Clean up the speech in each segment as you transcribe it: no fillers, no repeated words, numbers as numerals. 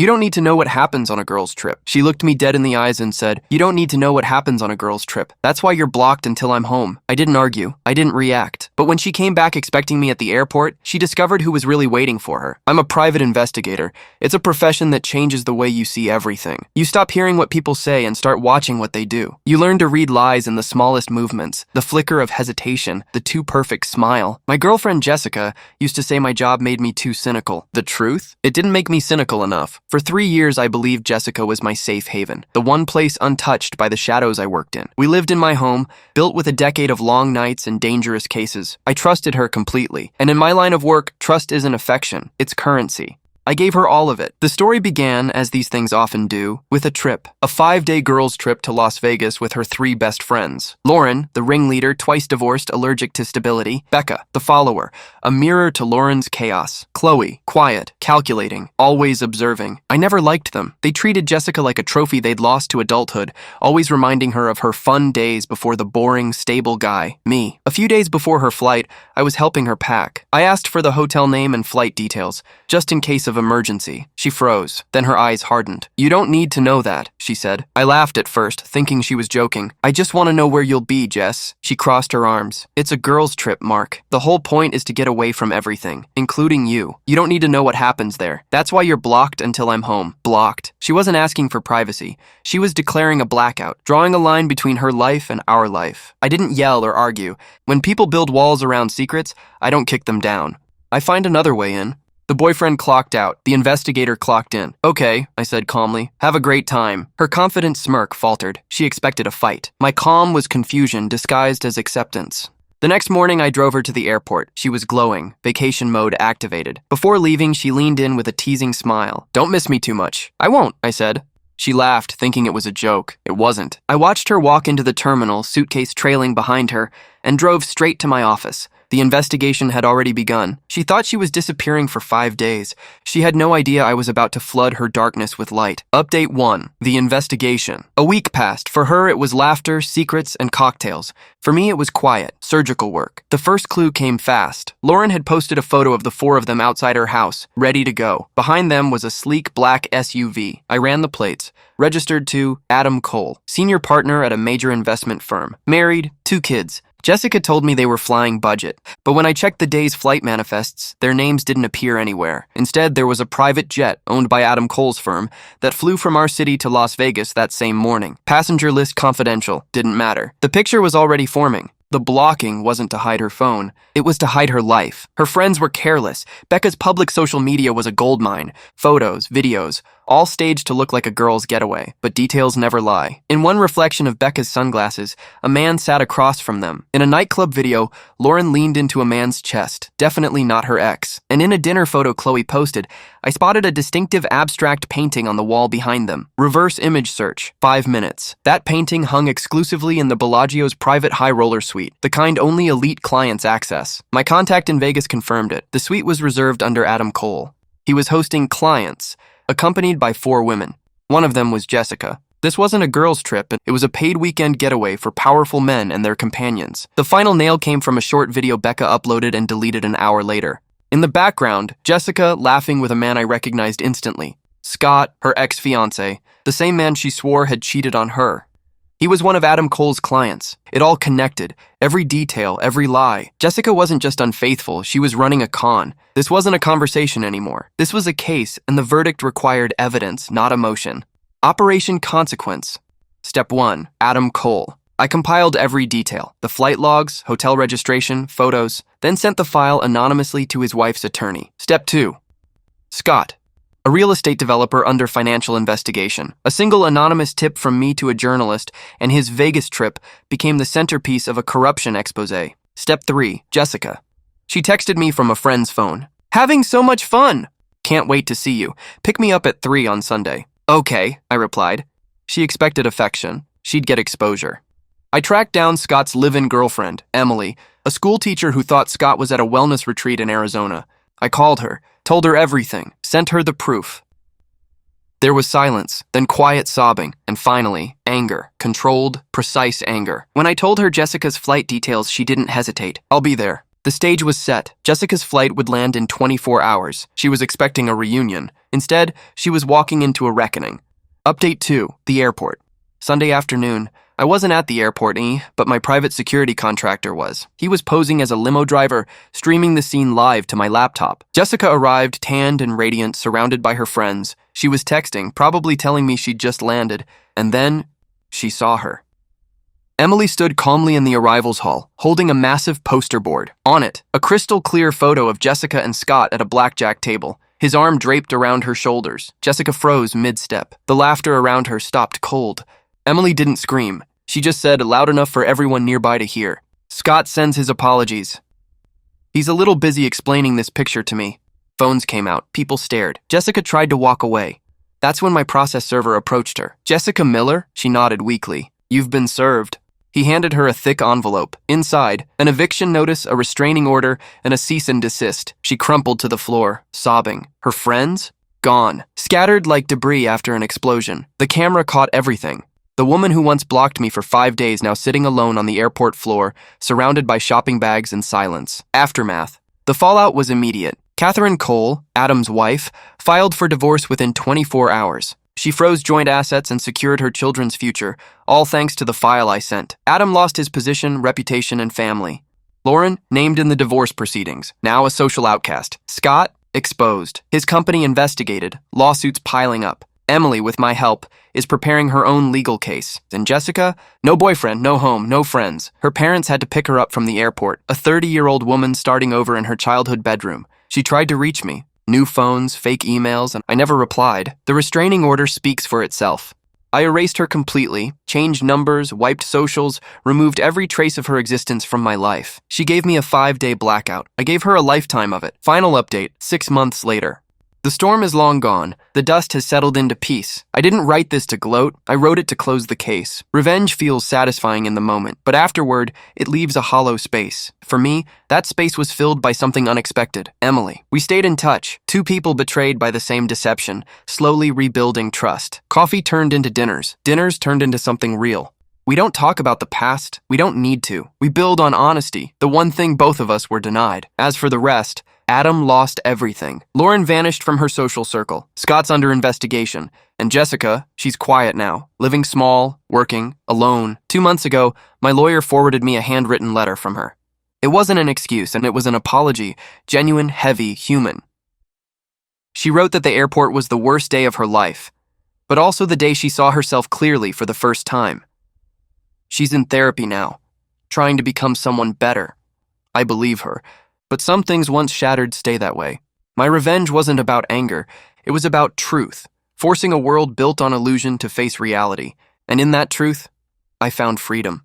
You don't need to know what happens on a girl's trip. She looked me dead in the eyes and said, you don't need to know what happens on a girl's trip. That's why you're blocked until I'm home. I didn't argue. I didn't react. But when she came back expecting me at the airport, she discovered who was really waiting for her. I'm a private investigator. It's a profession that changes the way you see everything. You stop hearing what people say and start watching what they do. You learn to read lies in the smallest movements, the flicker of hesitation, the too perfect smile. My girlfriend Jessica used to say my job made me too cynical. The truth? It didn't make me cynical enough. For 3 years, I believed Jessica was my safe haven, the one place untouched by the shadows I worked in. We lived in my home, built with a decade of long nights and dangerous cases. I trusted her completely. And in my line of work, trust isn't affection, it's currency. I gave her all of it. The story began, as these things often do, with a trip. A 5-day girls' trip to Las Vegas with her 3 best friends. Lauren, the ringleader, twice divorced, allergic to stability. Becca, the follower, a mirror to Lauren's chaos. Chloe, quiet, calculating, always observing. I never liked them. They treated Jessica like a trophy they'd lost to adulthood, always reminding her of her fun days before the boring, stable guy, me. A few days before her flight, I was helping her pack. I asked for the hotel name and flight details, just in case of emergency. She froze, then her eyes hardened. You don't need to know that, she said. I laughed at first, thinking she was joking. I just want to know where you'll be, Jess. She crossed her arms. It's a girls' trip, Mark. The whole point is to get away from everything, including you. You don't need to know what happens there. That's why you're blocked until I'm home. Blocked. She wasn't asking for privacy. She was declaring a blackout, drawing a line between her life and our life. I didn't yell or argue. When people build walls around secrets, I don't kick them down. I find another way in. The boyfriend clocked out. The investigator clocked in. Okay, I said calmly. Have a great time. Her confident smirk faltered. She expected a fight. My calm was confusion disguised as acceptance. The next morning, I drove her to the airport. She was glowing, vacation mode activated. Before leaving, she leaned in with a teasing smile. Don't miss me too much. I won't, I said. She laughed, thinking it was a joke. It wasn't. I watched her walk into the terminal, suitcase trailing behind her, and drove straight to my office. The investigation had already begun. She thought she was disappearing for 5 days. She had no idea I was about to flood her darkness with light. Update 1. The investigation. A week passed. For her, it was laughter, secrets, and cocktails. For me, it was quiet, surgical work. The first clue came fast. Lauren had posted a photo of the 4 of them outside her house, ready to go. Behind them was a sleek black SUV. I ran the plates. Registered to Adam Cole, senior partner at a major investment firm. Married, 2 kids. Jessica told me they were flying budget, but when I checked the day's flight manifests, their names didn't appear anywhere. Instead, there was a private jet owned by Adam Cole's firm that flew from our city to Las Vegas that same morning. Passenger list confidential, didn't matter. The picture was already forming. The blocking wasn't to hide her phone. It was to hide her life. Her friends were careless. Becca's public social media was a goldmine. Photos, videos, all staged to look like a girl's getaway, but details never lie. In one reflection of Becca's sunglasses, a man sat across from them. In a nightclub video, Lauren leaned into a man's chest, definitely not her ex. And in a dinner photo Chloe posted, I spotted a distinctive abstract painting on the wall behind them. Reverse image search, 5 minutes. That painting hung exclusively in the Bellagio's private high roller suite, the kind only elite clients access. My contact in Vegas confirmed it. The suite was reserved under Adam Cole. He was hosting clients, accompanied by 4 women. One of them was Jessica. This wasn't a girls' trip, it was a paid weekend getaway for powerful men and their companions. The final nail came from a short video Becca uploaded and deleted an hour later. In the background, Jessica laughing with a man I recognized instantly. Scott, her ex-fiancé, the same man she swore had cheated on her. He was one of Adam Cole's clients. It all connected. Every detail, every lie. Jessica wasn't just unfaithful, she was running a con. This wasn't a conversation anymore. This was a case, and the verdict required evidence, not emotion. Operation Consequence. Step 1. Adam Cole. I compiled every detail. The flight logs, hotel registration, photos, then sent the file anonymously to his wife's attorney. Step 2. Scott. A real estate developer under financial investigation. A single anonymous tip from me to a journalist, and his Vegas trip became the centerpiece of a corruption expose. Step 3. Jessica. She texted me from a friend's phone. Having so much fun! Can't wait to see you. Pick me up at 3 on Sunday. Okay, I replied. She expected affection. She'd get exposure. I tracked down Scott's live-in girlfriend, Emily, a school teacher who thought Scott was at a wellness retreat in Arizona. I called her, told her everything, sent her the proof. There was silence, then quiet sobbing, and finally, anger. Controlled, precise anger. When I told her Jessica's flight details, she didn't hesitate. I'll be there. The stage was set. Jessica's flight would land in 24 hours. She was expecting a reunion. Instead, she was walking into a reckoning. Update 2, the airport. Sunday afternoon. I wasn't at the airport, but my private security contractor was. He was posing as a limo driver, streaming the scene live to my laptop. Jessica arrived, tanned and radiant, surrounded by her friends. She was texting, probably telling me she'd just landed, and then she saw her. Emily stood calmly in the arrivals hall, holding a massive poster board. On it, a crystal clear photo of Jessica and Scott at a blackjack table, his arm draped around her shoulders. Jessica froze mid-step. The laughter around her stopped cold. Emily didn't scream. She just said, loud enough for everyone nearby to hear, "Scott sends his apologies. He's a little busy explaining this picture to me." Phones came out. People stared. Jessica tried to walk away. That's when my process server approached her. "Jessica Miller?" She nodded weakly. "You've been served." He handed her a thick envelope. Inside, an eviction notice, a restraining order, and a cease and desist. She crumpled to the floor, sobbing. Her friends? Gone. Scattered like debris after an explosion. The camera caught everything. The woman who once blocked me for 5 days now sitting alone on the airport floor, surrounded by shopping bags and silence. Aftermath. The fallout was immediate. Catherine Cole, Adam's wife, filed for divorce within 24 hours. She froze joint assets and secured her children's future, all thanks to the file I sent. Adam lost his position, reputation, and family. Lauren, named in the divorce proceedings, now a social outcast. Scott, exposed. His company investigated, lawsuits piling up. Emily, with my help, is preparing her own legal case. And Jessica? No boyfriend, no home, no friends. Her parents had to pick her up from the airport, a 30-year-old woman starting over in her childhood bedroom. She tried to reach me. New phones, fake emails, and I never replied. The restraining order speaks for itself. I erased her completely, changed numbers, wiped socials, removed every trace of her existence from my life. She gave me a 5-day blackout. I gave her a lifetime of it. Final update, 6 months later. The storm is long gone. The dust has settled into peace. I didn't write this to gloat. I wrote it to close the case. Revenge feels satisfying in the moment, but afterward, it leaves a hollow space. For me, that space was filled by something unexpected. Emily. We stayed in touch. 2 people betrayed by the same deception, slowly rebuilding trust. Coffee turned into dinners. Dinners turned into something real. We don't talk about the past. We don't need to. We build on honesty, the one thing both of us were denied. As for the rest, Adam lost everything. Lauren vanished from her social circle. Scott's under investigation. And Jessica, she's quiet now, living small, working, alone. 2 months ago, my lawyer forwarded me a handwritten letter from her. It wasn't an excuse, and it was an apology, genuine, heavy, human. She wrote that the airport was the worst day of her life, but also the day she saw herself clearly for the first time. She's in therapy now, trying to become someone better. I believe her. But some things once shattered stay that way. My revenge wasn't about anger. It was about truth, forcing a world built on illusion to face reality. And in that truth, I found freedom.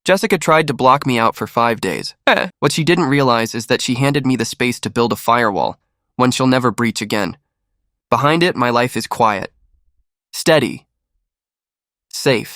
Jessica tried to block me out for 5 days. What she didn't realize is that she handed me the space to build a firewall, one she'll never breach again. Behind it, my life is quiet, steady, safe.